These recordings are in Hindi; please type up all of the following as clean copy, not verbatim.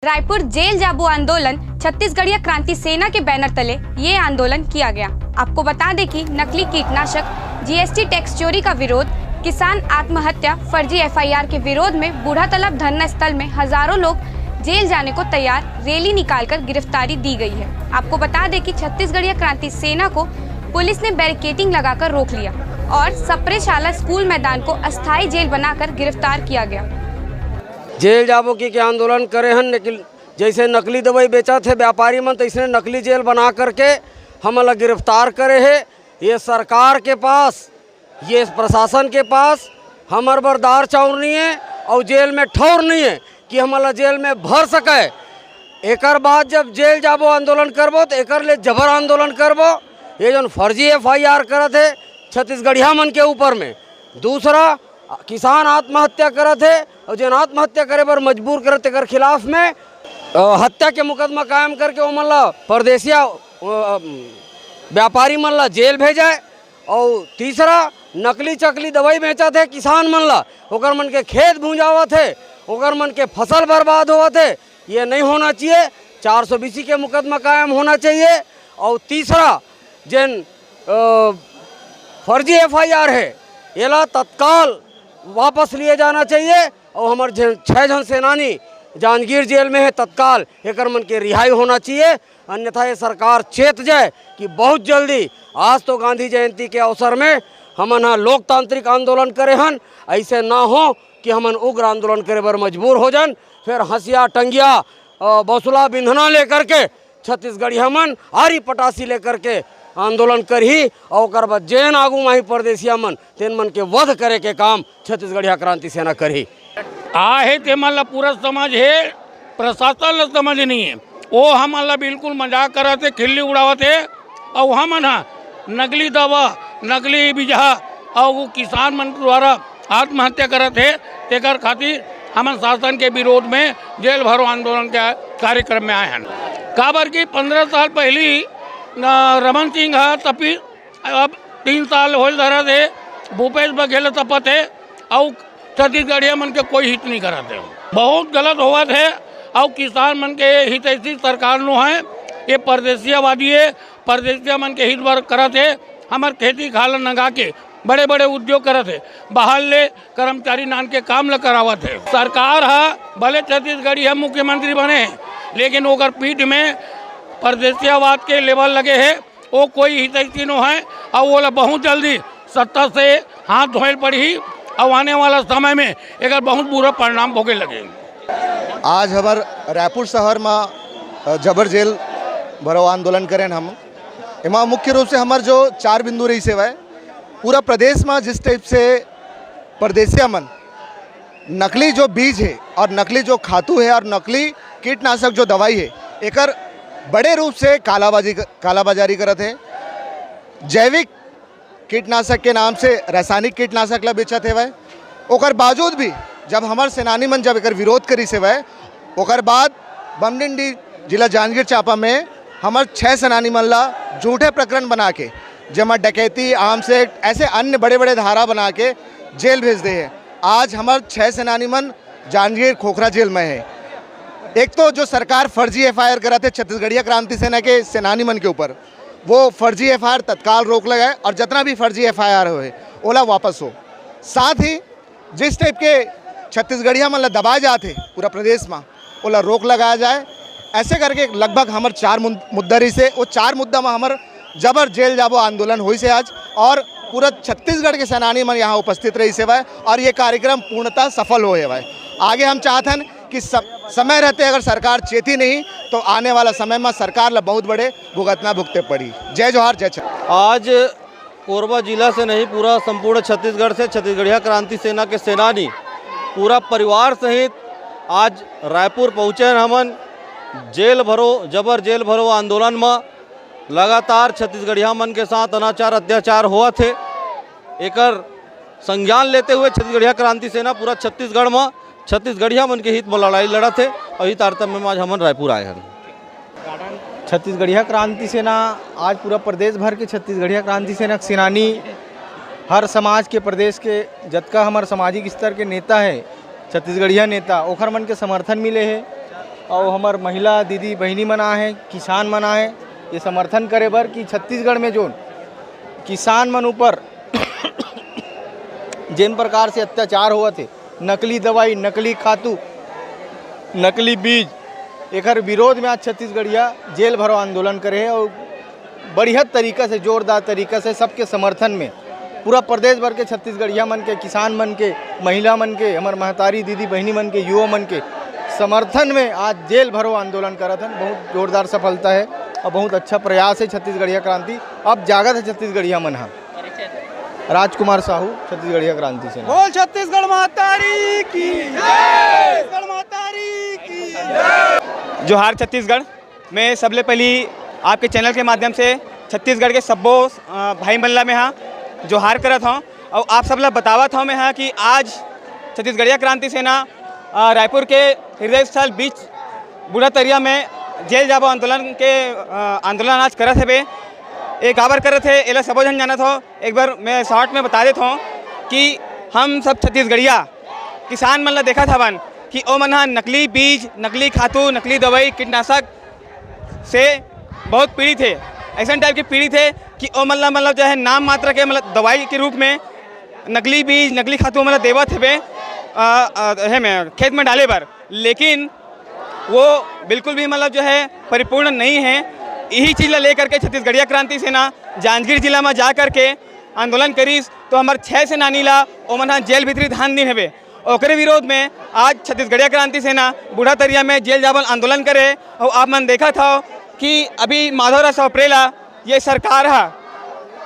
रायपुर जेल जाबो आंदोलन छत्तीसगढ़िया क्रांति सेना के बैनर तले ये आंदोलन किया गया। आपको बता दें कि नकली कीटनाशक, जीएसटी टैक्स चोरी का विरोध, किसान आत्महत्या, फर्जी एफआईआर के विरोध में बूढ़ा तालाब धरना स्थल में हजारों लोग जेल जाने को तैयार रैली निकालकर गिरफ्तारी दी गई है। आपको बता दें कि छत्तीसगढ़िया क्रांति सेना को पुलिस ने बैरिकेडिंग लगाकर रोक लिया और सप्रे शाला स्कूल मैदान को अस्थायी जेल बनाकर गिरफ्तार किया गया। जेल जाबो की क्या आंदोलन करे हैं, जैसे नकली दवाई बेचा थे व्यापारी मन, तैसे नकली जेल बना करके हमला गिरफ्तार करे है। ये सरकार के पास, ये प्रशासन के पास हमार बरदार चाउर नहीं है और जेल में ठौर नहीं है कि हमला जेल में भर सके। एकर बाद जब जेल जाबो आंदोलन करबो तो एकर ले जबर आंदोलन करबो। ये जो फर्जी एफआईआर करत है छत्तीसगढ़िया मन के ऊपर में, दूसरा किसान आत्महत्या करत है और जन आत्महत्या करे पर मजबूर करत एकर खिलाफ में हत्या के मुकदमा कायम करके वो मन परदेसिया व्यापारी मन ला जेल भेजाए। और तीसरा नकली चकली दवाई बेचा थे किसान मन ला, ओकर मन के खेत भूंजावत है, ओकर मन के फसल बर्बाद होवत है। ये नहीं होना चाहिए, 420 के मुकदमा कायम होना चाहिए। और तीसरा जन फर्जी एफआईआर है ये ला तत्काल वापस लिए जाना चाहिए। और हमारे 6 जन सेनानी जांजगीर जेल में है, तत्काल एकर मन के रिहाई होना चाहिए। अन्यथा ये सरकार चेत जाए कि बहुत जल्दी, आज तो गांधी जयंती के अवसर में हमन यहाँ लोकतांत्रिक आंदोलन करे हन, ऐसे ना हो कि हमन उग्र आंदोलन करे बर मजबूर हो जान। फिर हंसिया टंगिया बसुला बिंधना लेकर के छत्तीसगढ़ी हमन आरी पटासी लेकर के आंदोलन करही और बाद जैन आगू माही परदेसिया मन तेन मन के वध करे के काम छत्तीसगढ़िया क्रांति सेना करही। आहे ते मन ला पूरा समझ है, प्रशासन ला समझ नहीं है। वो हमन ला बिल्कुल मजाक करत है, खिल्ली उड़ावत है। और हमन हा नकली दवा, नकली बिजहा और वो किसान मन द्वारा आत्महत्या करत है। तेकर खातिर हमन शासन के विरोध में जेल भरो आंदोलन के कार्यक्रम में आए हैं। काबर की 15 साल पहली रमन सिंह है तपी, अब 3 साल हो धरत है, भूपेश बघेल तपत है और छत्तीसगढ़िया मन के कोई हित नहीं करते है। बहुत गलत होवत है और किसान मन के हित ऐसी सरकार नो है। ये परदेसियावादी है, परदेसिया मन के हित बर करत है। हमार खेती खालन नंगा के बड़े बड़े उद्योग करत है, बाहर ले कर्मचारी नान के काम ल करावत है। सरकार है भले छत्तीसगढ़िया मुख्यमंत्री बने, लेकिन ओकर पीठ में परदेसियावाद के लेवल लगे है। वो कोई हितैषी नो है और वो बहुत जल्दी सत्ता से हाथ धोए पड़ी और आने वाला समय में एक बहुत बुरा परिणाम भोगे लगे। आज हमार रायपुर शहर में जबर जेल भरो आंदोलन करें हम। एमा मुख्य रूप से हमार जो 4 बिंदु रही सेवा है, पूरा प्रदेश में जिस टाइप से परदेसिया मन नकली जो बीज है और नकली जो खातू है और नकली कीटनाशक जो दवाई है एकर बड़े रूप से कालाबाजारी करत है। जैविक कीटनाशक के नाम से रासायनिक कीटनाशक ला बेचत है वह। ओकर बावजूद भी जब हमार सेनानी मन जब एकर विरोध करी से वह, ओकर बाद बमडिंडी जिला जांजगीर चांपा में हमार 6 सेनानी मन ला झूठे प्रकरण बना के, जमा डकैती, आर्म्स एक्ट, ऐसे अन्य बड़े बड़े धारा बना के जेल भेज दे है। आज हमार 6 सेनानी मन जांजगीर खोखरा जेल में है। एक तो जो सरकार फर्जी एफआईआर करा थे छत्तीसगढ़िया क्रांति सेना के सेनानी मन के ऊपर, वो फर्जी एफआईआर तत्काल रोक लगाए और जितना भी फर्जी एफआईआर हुए ओला वापस हो। साथ ही जिस टाइप के छत्तीसगढ़िया मन ला दबाए जाते पूरा प्रदेश में ओला रोक लगाया जाए। ऐसे करके लगभग हमार 4 मुद्दा रही से, वो 4 मुद्दा में हमार जबर जेल जाबो आंदोलन हुई से आज, और पूरा छत्तीसगढ़ के सेनानी मन यहाँ उपस्थित रही से भाई, और ये कार्यक्रम पूर्णतः सफल हो भाई। आगे हम चाहते हैं कि समय रहते अगर सरकार चेती नहीं तो आने वाला समय में सरकार ला बहुत बड़े भुगतना भुगते पड़ी। जय जोहार, जय छत्तीसगढ़। आज कोरबा जिला से नहीं, पूरा संपूर्ण छत्तीसगढ़ से छत्तीसगढ़िया क्रांति सेना के सेनानी पूरा परिवार सहित आज रायपुर पहुँचे हैं। हमन जेल भरो जबर जेल भरो आंदोलन में लगातार छत्तीसगढ़िया मन के साथ अनाचार अत्याचार हुआ थे, एकर संज्ञान लेते हुए छत्तीसगढ़िया क्रांति सेना पूरा छत्तीसगढ़ में छत्तीसगढ़िया मन के हित में लड़ाई लड़ा थे और हित तारतम्य में आज हमन रायपुर आए हैं। छत्तीसगढ़िया क्रांति सेना आज पूरा प्रदेश भर के छत्तीसगढ़िया क्रांति सेना सेनानी, हर समाज के प्रदेश के जतका हमारे सामाजिक स्तर के नेता है छत्तीसगढ़िया नेता, ओखर मन के समर्थन मिले है। और हमार महिला दीदी बहनी मना है, किसान मना है, ये समर्थन करे बर कि छत्तीसगढ़ में जो किसान मन ऊपर जिन प्रकार से अत्याचार हुआ थे, नकली दवाई, नकली खातू, नकली बीज, एकर विरोध में आज छत्तीसगढ़िया जेल भरो आंदोलन करे है और बढ़िया तरीका से, जोरदार तरीका से सबके समर्थन में पूरा प्रदेश भर के छत्तीसगढ़िया मन के, किसान मन के, महिला मन के, हमार महतारी दीदी बहनी मन के, युवा मन के समर्थन में आज जेल भरो आंदोलन करत हन। बहुत जोरदार सफलता है और बहुत अच्छा प्रयास है छत्तीसगढ़िया क्रांति। अब जागत है छत्तीसगढ़िया मन। हाँ, राजकुमार साहू, छत्तीसगढ़िया क्रांति से। बोल छत्तीसगढ़ मातारी की जय, छत्तीसगढ़ मातारी की जय। जोहार छत्तीसगढ़। मैं सबले पहली आपके चैनल के माध्यम से छत्तीसगढ़ के सब्बो भाई मल्ला में हाँ जोहार करत हूँ और आप सब ला बतावत हूँ मैं हाँ कि आज छत्तीसगढ़िया क्रांति सेना रायपुर के हृदय स्थल बीच बूढ़ा तरिया में जेल जाबो आंदोलन आज करत है। एक काबर करत है एला सबो जन जानत हो। एक बार मैं शॉर्ट में बता देता हूँ कि हम सब छत्तीसगढ़िया किसान मन ला देखत हवन कि ओ मन नकली बीज, नकली खातू, नकली दवाई, कीटनाशक से बहुत पीड़ित है। ऐसा टाइप की पीड़ित है कि ओ मतलब जो है नाम मात्र के मतलब दवाई के रूप में नकली बीज, नकली खातू मतलब देवत है में खेत में डाले पर, लेकिन वो बिल्कुल भी मतलब जो है परिपूर्ण नहीं है। यही चीज़ लेकर के छत्तीसगढ़िया क्रांति सेना जांजगीर जिला में जा कर के आंदोलन करीस तो हमारे 6 सेनानी ला ओमन जेल भीतरी धान दिन है। ओकरे विरोध में आज छत्तीसगढ़िया क्रांति सेना बूढ़ा तरिया में जेल जाबल आंदोलन करे। और आप मन देखा था कि अभी माधवराव सप्रेला ये सरकार है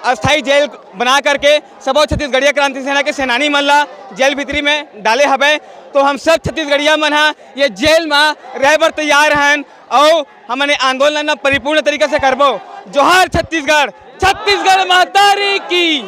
अस्थाई जेल बना करके सबो छत्तीसगढ़िया क्रांति सेना के सेनानी मन ला जेल भीतरी में डाले हवे। तो हम सब छत्तीसगढ़िया मन ये जेल में रह बर तैयार हैं और हमने आंदोलन परिपूर्ण तरीके से करबो। जोहार छत्तीसगढ़, छत्तीसगढ़ मातारी की।